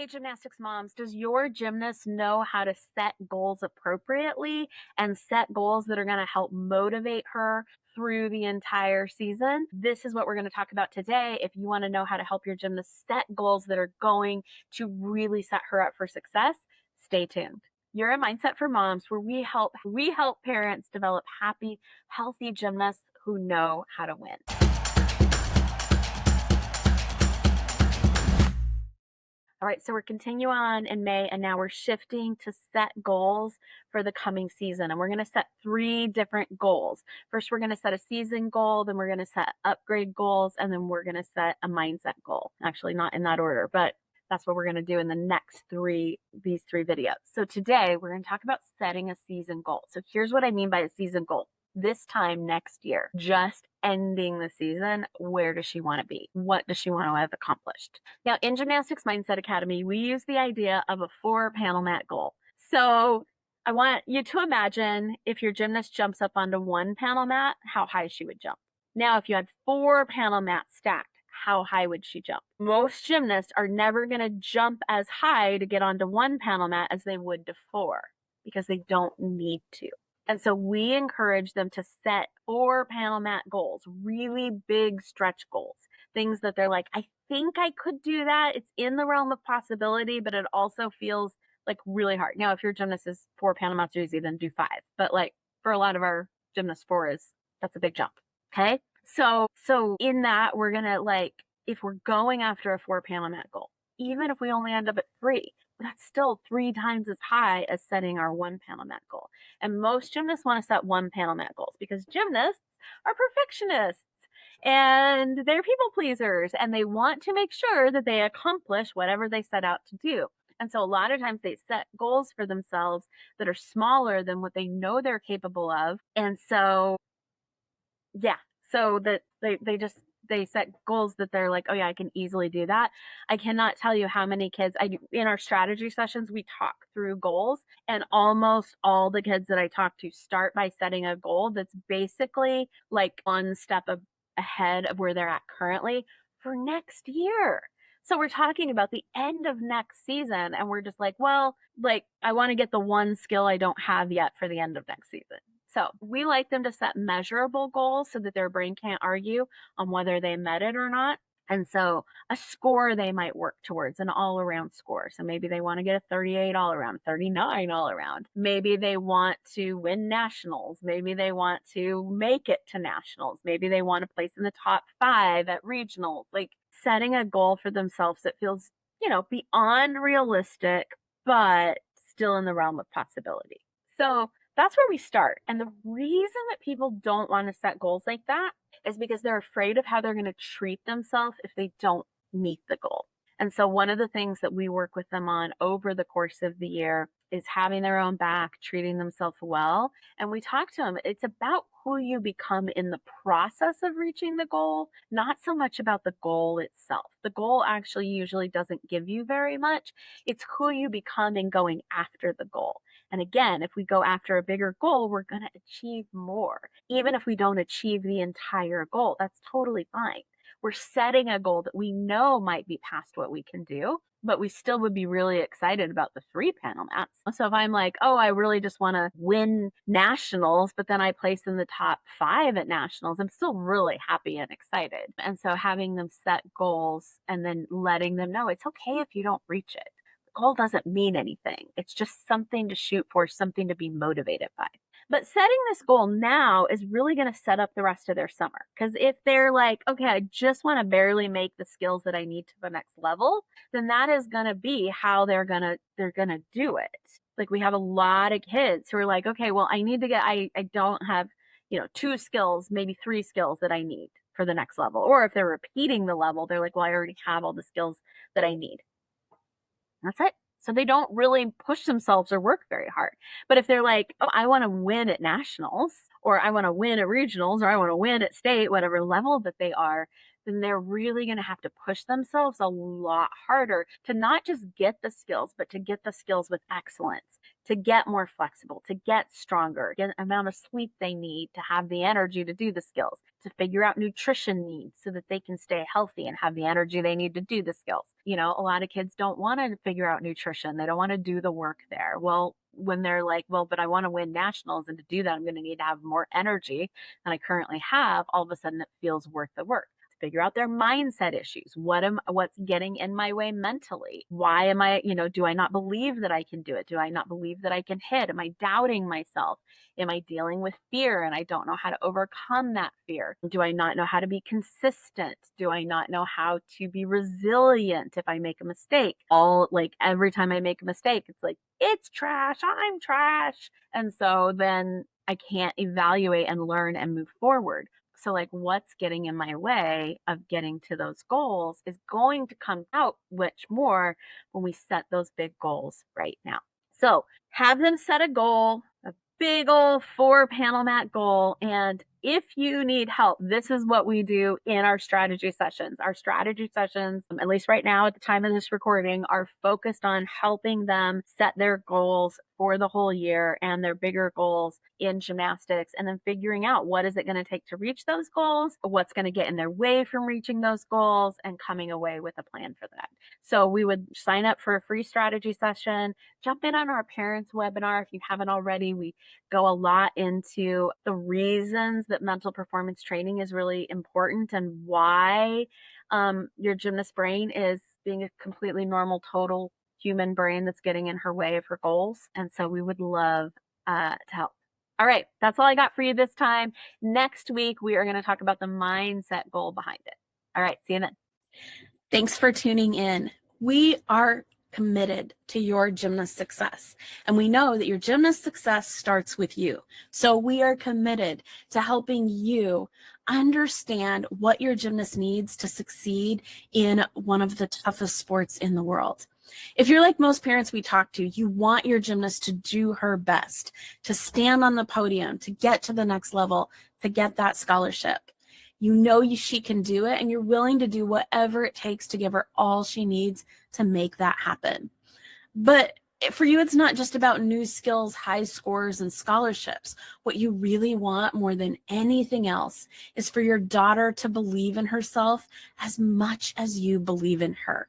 gymnastics moms, does your gymnast know how to set goals appropriately and set goals that are going to help motivate her through the entire season? This is what we're going to talk about today. If you want to know how to help your gymnast set goals that are going to really set her up for success, stay tuned. You're a Mindset for Moms, where we help parents develop happy, healthy gymnasts who know how to win. All right, so we're continuing on in May, and now we're shifting to set goals for the coming season. And we're going to set 3 different goals. First, we're going to set a season goal, then we're going to set upgrade goals, and then we're going to set a mindset goal. Actually, not in that order, but that's what we're going to do in the next these 3 videos. So today, we're going to talk about setting a season goal. So here's what I mean by a season goal. This time next year, just ending the season, where does she want to be? What does she want to have accomplished? Now, in Gymnastics Mindset Academy, we use the idea of a 4-panel mat goal. So I want you to imagine if your gymnast jumps up onto 1 panel mat, how high she would jump. Now, if you had 4 panel mats stacked, how high would she jump? Most gymnasts are never going to jump as high to get onto 1 panel mat as they would to 4, because they don't need to. And so we encourage them to set 4 panel mat goals, really big stretch goals, things that they're like, I think I could do that. It's in the realm of possibility, but it also feels like really hard. Now, if your gymnast is 4 panel mats are easy, then do 5. But like for a lot of our gymnasts, 4 that's a big jump. Okay. So in that, we're going to if we're going after a 4 panel mat goal, even if we only end up at 3, that's still 3 times as high as setting our 1 panel mat goal. And most gymnasts want to set 1 panel mat goals because gymnasts are perfectionists and they're people pleasers, and they want to make sure that they accomplish whatever they set out to do. And so a lot of times they set goals for themselves that are smaller than what they know they're capable of. And so, so that they set goals that they're like, oh yeah, I can easily do that. I cannot tell you how many kids in our strategy sessions, we talk through goals, and almost all the kids that I talk to start by setting a goal that's basically like 1 step ahead of where they're at currently for next year. So we're talking about the end of next season, and we're just like, well, I want to get the 1 skill I don't have yet for the end of next season. So we like them to set measurable goals so that their brain can't argue on whether they met it or not. And so a score they might work towards, an all-around score. So maybe they want to get a 38 all-around, 39 all-around. Maybe they want to win nationals. Maybe they want to make it to nationals. Maybe they want to place in the top 5 at regionals. Like setting a goal for themselves that feels, beyond realistic, but still in the realm of possibility. So that's where we start. And the reason that people don't want to set goals like that is because they're afraid of how they're going to treat themselves if they don't meet the goal. And so one of the things that we work with them on over the course of the year is having their own back, treating themselves well. And we talk to them, it's about who you become in the process of reaching the goal, not so much about the goal itself. The goal actually usually doesn't give you very much. It's who you become in going after the goal. And again, if we go after a bigger goal, we're going to achieve more. Even if we don't achieve the entire goal, that's totally fine. We're setting a goal that we know might be past what we can do, but we still would be really excited about the 3 panel mats. So if I'm like, oh, I really just want to win nationals, but then I place in the top 5 at nationals, I'm still really happy and excited. And so having them set goals and then letting them know it's okay if you don't reach it. The goal doesn't mean anything. It's just something to shoot for, something to be motivated by. But setting this goal now is really going to set up the rest of their summer. Because if they're like, okay, I just want to barely make the skills that I need to the next level, then that is going to be how they're going to do it. Like we have a lot of kids who are like, okay, well, I need to I don't have, 2 skills, maybe 3 skills that I need for the next level. Or if they're repeating the level, they're like, well, I already have all the skills that I need. That's it. So they don't really push themselves or work very hard. But if they're like, oh, I want to win at nationals, or I want to win at regionals, or I want to win at state, whatever level that they are, then they're really going to have to push themselves a lot harder to not just get the skills, but to get the skills with excellence, to get more flexible, to get stronger, get the amount of sleep they need to have the energy to do the skills, to figure out nutrition needs so that they can stay healthy and have the energy they need to do the skills. You know, a lot of kids don't want to figure out nutrition. They don't want to do the work there. Well, when they're like, well, but I want to win nationals, and to do that, I'm going to need to have more energy than I currently have, all of a sudden it feels worth the work. Figure out their mindset issues. What's getting in my way mentally? Why am I, do I not believe that I can do it? Do I not believe that I can hit? Am I doubting myself? Am I dealing with fear and I don't know how to overcome that fear? Do I not know how to be consistent? Do I not know how to be resilient if I make a mistake? Like every time I make a mistake, it's like, it's trash, I'm trash. And so then I can't evaluate and learn and move forward. So like what's getting in my way of getting to those goals is going to come out much more when we set those big goals right now. So have them set a goal, a big old 4-panel mat goal. And if you need help, this is what we do in our strategy sessions. Our strategy sessions, at least right now at the time of this recording, are focused on helping them set their goals for the whole year and their bigger goals in gymnastics, and then figuring out what is it going to take to reach those goals, what's going to get in their way from reaching those goals, and coming away with a plan for that. So we would sign up for a free strategy session, jump in on our parents webinar if you haven't already. We go a lot into the reasons that mental performance training is really important and why your gymnast brain is being a completely normal, total human brain that's getting in her way of her goals. And so we would love to help. All right, that's all I got for you this time. Next week, we are going to talk about the mindset goal behind it. All right, see you then. Thanks for tuning in. We are committed to your gymnast success. And we know that your gymnast success starts with you. So we are committed to helping you understand what your gymnast needs to succeed in one of the toughest sports in the world. If you're like most parents we talk to, you want your gymnast to do her best, to stand on the podium, to get to the next level, to get that scholarship. You know she can do it, and you're willing to do whatever it takes to give her all she needs to make that happen. But for you, it's not just about new skills, high scores, and scholarships. What you really want more than anything else is for your daughter to believe in herself as much as you believe in her.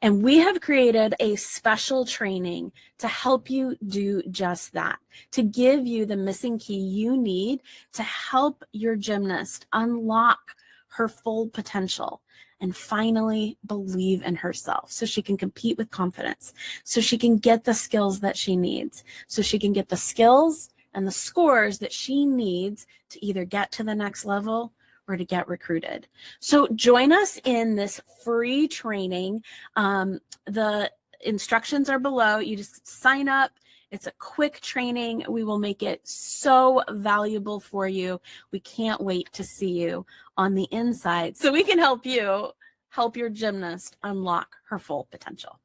And we have created a special training to help you do just that, to give you the missing key you need to help your gymnast unlock her full potential and finally believe in herself so she can compete with confidence, so she can get the skills that she needs, so she can get the skills and the scores that she needs to either get to the next level or to get recruited. So join us in this free training. The instructions are below. You just sign up. It's a quick training. We will make it so valuable for you. We can't wait to see you on the inside so we can help you help your gymnast unlock her full potential.